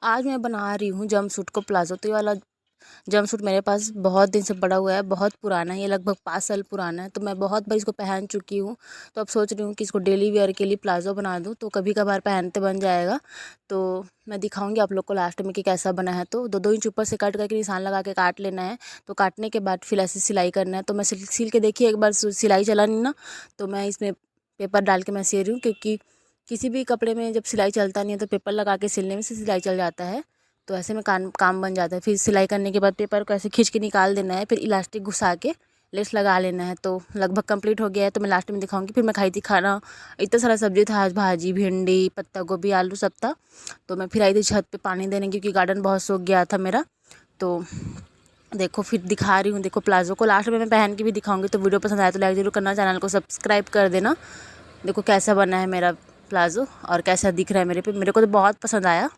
आज मैं बना रही हूँ जंपसूट को प्लाज़ो। तो ये वाला जंपसूट मेरे पास बहुत दिन से पड़ा हुआ है, बहुत पुराना है, ये लगभग 5 साल पुराना है। तो मैं बहुत बार इसको पहन चुकी हूँ। तो अब सोच रही हूँ कि इसको डेली वेयर के लिए प्लाज़ो बना दूँ, तो कभी कभार पहनते बन जाएगा। तो मैं दिखाऊंगी आप लोग को लास्ट में कि कैसा बना है। तो 2-2 इंच ऊपर से कट करके निशान लगा के काट लेना है। तो काटने के बाद फिर ऐसे सिलाई करना है। तो मैं सिल के देखिए एक बार सिलाई चला नहीं ना, तो मैं इसमें पेपर डाल के मैं सिल रही हूँ, क्योंकि किसी भी कपड़े में जब सिलाई चलता नहीं है तो पेपर लगा के सिलने में से सिलाई चल जाता है। तो ऐसे में काम बन जाता है। फिर सिलाई करने के बाद पेपर को ऐसे खींच के निकाल देना है, फिर इलास्टिक घुसा के लेस लगा लेना है। तो लगभग कंप्लीट हो गया है। तो मैं लास्ट में दिखाऊंगी। फिर मैं खाई थी खाना, इतना सारा सब्जी था आज, भाजी, भिंडी, पत्ता गोभी, आलू सब था। तो मैं फिर आई थी छत पे पानी देने, क्योंकि गार्डन बहुत सूख गया था मेरा। तो देखो फिर दिखा रही हूँ, देखो प्लाज़ो को लास्ट में मैं पहन के भी दिखाऊंगी। तो वीडियो पसंद आया तो लाइक जरूर करना, चैनल को सब्सक्राइब कर देना। देखो कैसा बना है मेरा प्लाज़ो और कैसा दिख रहा है मेरे पे, मेरे को तो बहुत पसंद आया।